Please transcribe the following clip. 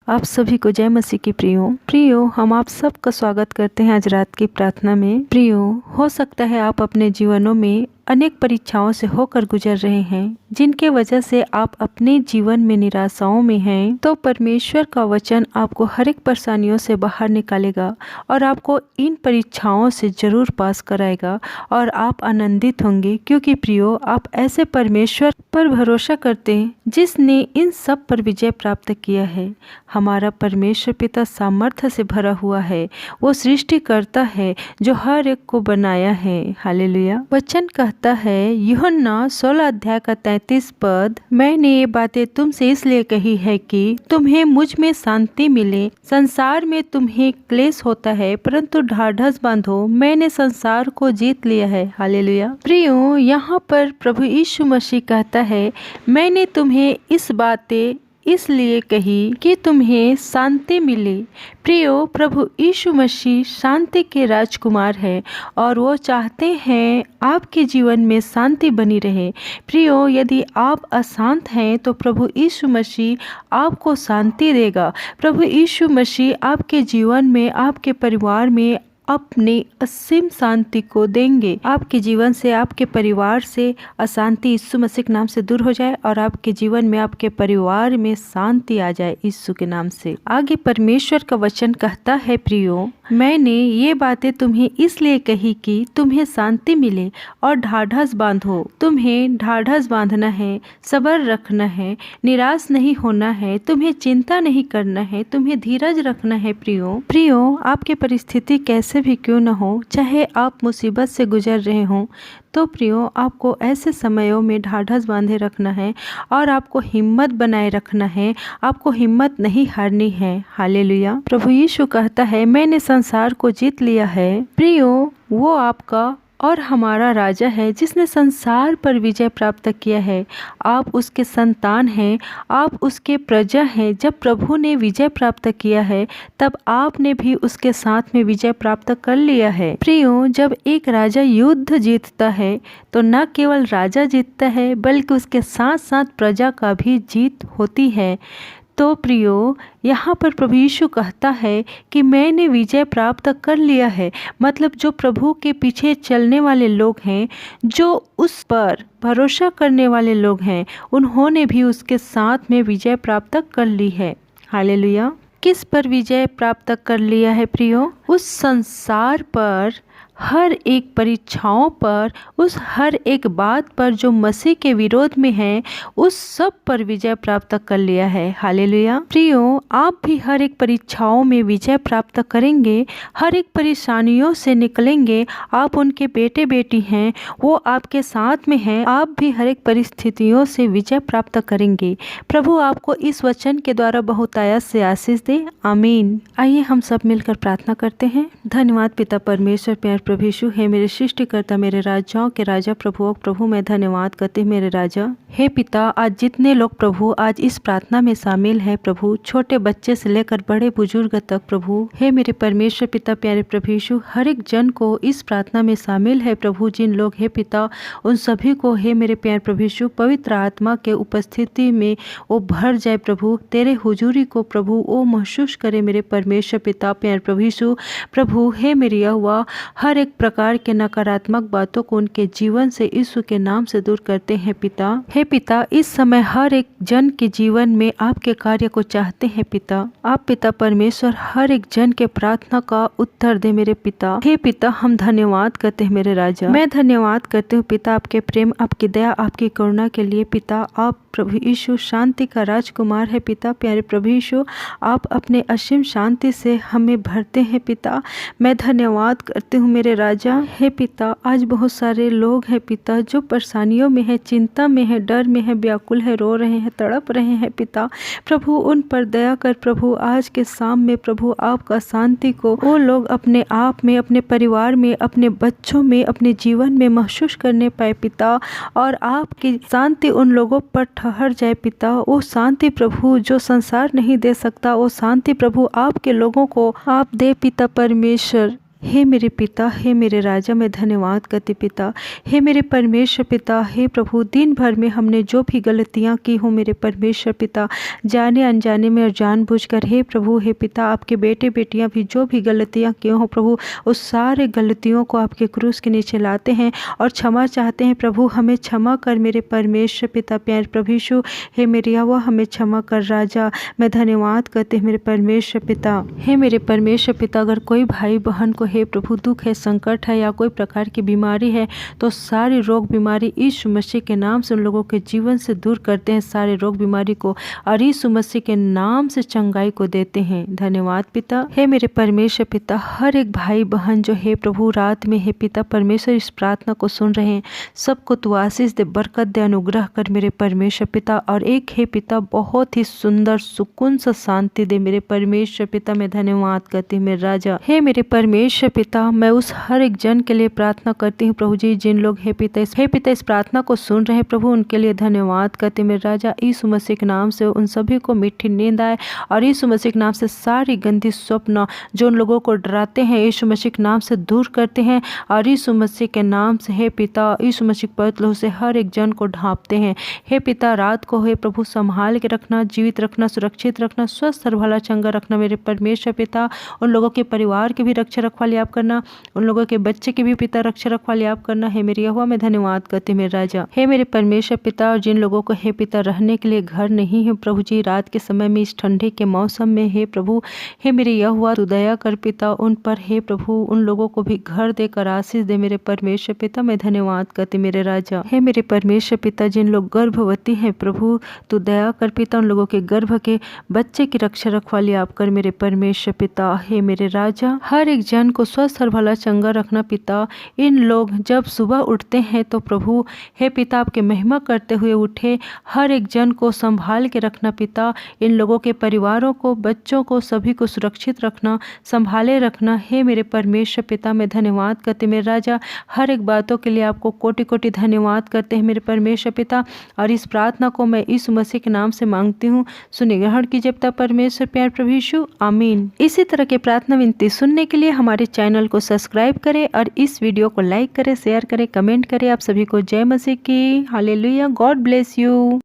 आप सभी को जय मसीह की प्रियो हम आप सबका स्वागत करते हैं आज रात की प्रार्थना में। प्रियो, हो सकता है आप अपने जीवनों में अनेक परीक्षाओं से होकर गुजर रहे हैं, जिनके वजह से आप अपने जीवन में निराशाओं में हैं। तो परमेश्वर का वचन आपको हर एक परेशानियों से बाहर निकालेगा और आपको इन परीक्षाओं से जरूर पास कराएगा और आप आनंदित होंगे, क्योंकि प्रियो आप ऐसे परमेश्वर पर भरोसा करते हैं जिसने इन सब पर विजय प्राप्त किया है। हमारा परमेश्वर पिता सामर्थ्य से भरा हुआ है। वो सृष्टिकर्ता है जो हर एक को बनाया है। हालेलुया। वचन कहता है यूहन्ना 16 अध्याय का 33 पद, मैंने ये बातें तुमसे इसलिए कही है कि तुम्हें मुझ में शांति मिले। संसार में तुम्हें क्लेश होता है, परंतु ढाढ़स बांधो, मैंने संसार को जीत लिया है। हालेलुया। प्रियो, यहाँ पर प्रभु यीशु मसीह कहता है मैंने तुम्हें इस बातें इसलिए कही कि तुम्हें शांति मिले। प्रियो, प्रभु यीशु मसीह शांति के राजकुमार है और वो चाहते हैं आपके जीवन में शांति बनी रहे। प्रियो, यदि आप अशांत हैं तो प्रभु यीशु मसीह आपको शांति देगा। प्रभु यीशु मसीह आपके जीवन में, आपके परिवार में अपनी असीम शांति को देंगे। आपके जीवन से, आपके परिवार से अशांति यीशु मसीह के नाम से दूर हो जाए और आपके जीवन में, आपके परिवार में शांति आ जाए यीशु के नाम से। आगे परमेश्वर का वचन कहता है प्रियो, मैंने ये बातें तुम्हें इसलिए कही कि तुम्हें शांति मिले और ढाढ़स बांधो। तुम्हें ढाढ़स बांधना है, सब्र रखना है, निराश नहीं होना है, तुम्हें चिंता नहीं करना है, तुम्हें धीरज रखना है। प्रियो, आपकी परिस्थिति कैसे भी क्यों न हो, चाहे आप मुसीबत से गुजर रहे हों, तो प्रियो आपको ऐसे समयों में ढाढ़स बांधे रखना है और आपको हिम्मत बनाए रखना है। आपको हिम्मत नहीं हारनी है। हालेलुया। प्रभु यीशु कहता है मैंने संसार को जीत लिया है। प्रियो, वो आपका और हमारा राजा है जिसने संसार पर विजय प्राप्त किया है। आप उसके संतान हैं, आप उसके प्रजा हैं। जब प्रभु ने विजय प्राप्त किया है तब आपने भी उसके साथ में विजय प्राप्त कर लिया है। प्रियो, जब एक राजा युद्ध जीतता है तो न केवल राजा जीतता है बल्कि उसके साथ साथ प्रजा का भी जीत होती है। तो प्रियो, यहाँ पर प्रभु यीशु कहता है कि मैंने विजय प्राप्त कर लिया है। मतलब जो प्रभु के पीछे चलने वाले लोग हैं, जो उस पर भरोसा करने वाले लोग हैं, उन्होंने भी उसके साथ में विजय प्राप्त कर ली है। हालेलुया। किस पर विजय प्राप्त कर लिया है प्रियो? उस संसार पर, हर एक परीक्षाओं पर, उस हर एक बात पर जो मसीह के विरोध में है, उस सब पर विजय प्राप्त कर लिया है। हालेलुया। प्रियो, आप भी हर एक परीक्षाओं में विजय प्राप्त करेंगे, हर एक परेशानियों से निकलेंगे। आप उनके बेटे बेटी हैं, वो आपके साथ में हैं। आप भी हर एक परिस्थितियों से विजय प्राप्त करेंगे। प्रभु आपको इस वचन के द्वारा बहुतायत से आशीष दे। आमीन। आइए हम सब मिलकर प्रार्थना करते हैं। धन्यवाद पिता परमेश्वर, प्यार प्रभु यीशु है मेरे सृष्टिकर्ता, मेरे राजाओं के राजा, प्रभु मैं धन्यवाद करते हैं मेरे राजा। हे पिता, आज जितने लोग प्रभु आज इस प्रार्थना में शामिल है प्रभु, छोटे बच्चे से लेकर बड़े बुजुर्ग तक प्रभु, हे मेरे परमेश्वर पिता प्यारे प्रभु यीशु, हर एक जन को इस प्रार्थना में शामिल है प्रभु। जिन लोग हे पिता, उन सभी को हे मेरे प्यारे प्रभु यीशु पवित्र आत्मा के उपस्थिति में वो भर जाए प्रभु। तेरे हुजूरी को प्रभु वो महसूस करे मेरे परमेश्वर पिता प्यारे प्रभु यीशु। प्रभु हे मेरी यहोवा, हर एक प्रकार के नकारात्मक बातों को उनके जीवन से यीशु के नाम से दूर करते हैं पिता। हे पिता, इस समय हर एक जन के जीवन में आपके कार्य को चाहते हैं पिता। आप पिता परमेश्वर हर एक जन के प्रार्थना का उत्तर दे मेरे पिता। हे पिता, हम धन्यवाद करते हैं मेरे राजा। मैं धन्यवाद करती हूँ पिता आपके प्रेम, आपकी दया, आपकी करुणा के लिए पिता। आप प्रभु यीशु शांति का राजकुमार है पिता प्यारे प्रभु यीशु। आप अपने असीम शांति से हमें भरते हैं पिता। मैं धन्यवाद करती हूँ मेरे राजा। हे पिता, आज बहुत सारे लोग हैं पिता जो परेशानियों में है, चिंता में है, डर में है, व्याकुल है, रो रहे हैं, तड़प रहे हैं पिता। प्रभु उन पर दया कर प्रभु। आज के शाम में प्रभु आपका शांति को वो लोग अपने आप में, अपने परिवार में, अपने बच्चों में, अपने जीवन में महसूस करने पाए पिता। और आपकी शांति उन लोगों पर ठहर जाए पिता। वो शांति प्रभु जो संसार नहीं दे सकता, वो शांति प्रभु आपके लोगों को आप दे पिता परमेश्वर। हे मेरे पिता, हे मेरे राजा, मैं धन्यवाद करती पिता। हे मेरे परमेश्वर पिता, हे प्रभु, दिन भर में हमने जो भी गलतियाँ की हो मेरे परमेश्वर पिता, जाने अनजाने में और जानबूझकर, हे प्रभु, हे पिता, आपके बेटे बेटियाँ भी जो भी गलतियाँ किए हो प्रभु, उस सारे गलतियों को आपके क्रूस के नीचे लाते हैं और क्षमा चाहते हैं प्रभु। हमें क्षमा कर मेरे परमेश्वर पिता, प्यारे प्रभु यीशु, हे मेरे यहोवा, हमें क्षमा कर राजा। मैं धन्यवाद करते हैं मेरे परमेश्वर पिता। हे मेरे परमेश्वर पिता, अगर कोई भाई बहन को हे प्रभु दुख है, संकट है या कोई प्रकार की बीमारी है, तो सारी रोग बीमारी यीशु मसीह के नाम से उन लोगों के जीवन से दूर करते हैं सारे रोग बीमारी को, और यीशु मसीह के नाम से चंगाई को देते हैं। धन्यवाद पिता। हे मेरे परमेश्वर पिता, हर एक भाई बहन जो हे प्रभु रात में हे पिता परमेश्वर इस प्रार्थना को सुन रहे हैं, सबको तू आशीष दे, बरकत दे, अनुग्रह कर मेरे परमेश्वर पिता, और एक हे पिता बहुत ही सुंदर सुकून सा शांति दे मेरे परमेश्वर पिता। मैं धन्यवाद करती हूँ मेरे राजा। हे मेरे परमेश्वर पिता, मैं उस हर एक जन के लिए प्रार्थना करती हूँ प्रभु जी, जिन लोग हे पिता इस प्रार्थना को सुन रहे हैं प्रभु, उनके लिए धन्यवाद करते मेरे राजा। यीशु मसीह के नाम से उन सभी को मीठी नींद आए, और यीशु मसीह के नाम से सारी गंदी स्वप्न जो उन लोगों को डराते हैं यीशु मसीह के नाम से दूर करते हैं, और यीशु मसीह के नाम से हे पिता यीशु मसीह पवित्र लहू से हर एक जन को ढांपते हैं। हे पिता रात को हे प्रभु संभाल के रखना, जीवित रखना, सुरक्षित रखना, स्वस्थ और भला चंगा रखना मेरे परमेश्वर पिता। उन लोगों के परिवार की भी रक्षा रखवाली आप करना, उन लोगों के बच्चे की भी पिता रक्षा रखवाली आप करना। हे मेरे यहोवा, मैं धन्यवाद करती मेरे राजा। हे मेरे परमेश्वर पिता, और जिन लोगों को हे पिता रहने के लिए घर नहीं है प्रभु जी, रात के समय में इस ठंडे के मौसम में हे प्रभु, हे मेरे यहोवा तू दया कर पिता उन पर हे प्रभु, उन लोगों को भी घर देकर आशीष दे मेरे परमेश्वर पिता। मैं धन्यवाद करती मेरे राजा। हे मेरे परमेश्वर पिता, जिन लोग गर्भवती हैं प्रभु तू दया कर पिता, उन लोगों के गर्भ के बच्चे की रक्षा रखवाली आप कर मेरे परमेश्वर पिता। हे मेरे राजा, हर एक जन को स्वस्थ और भला चंगा रखना पिता। इन लोग जब सुबह उठते हैं तो प्रभु हे पिता आपके महिमा करते हुए उठे, हर एक जन को संभाल के रखना पिता। इन लोगों के परिवारों को, बच्चों को, सभी को सुरक्षित रखना, संभाले रखना। हे मेरे परमेश्वर पिता, मैं धन्यवाद करते मेरे राजा। हर एक बातों के लिए आपको कोटि कोटि धन्यवाद करते हैं मेरे परमेश्वर पिता, और इस प्रार्थना को मैं यीशु मसीह के नाम से मांगती हूँ। सुनिए ग्रहण कीजिए पिता परमेश्वर, प्यार प्रभु यीशु, आमीन। इसी तरह के प्रार्थना विनती सुनने के लिए हमारे चैनल को सब्सक्राइब करें और इस वीडियो को लाइक करें, शेयर करें, कमेंट करें। आप सभी को जय मसीह की। हालेलुया। God bless you.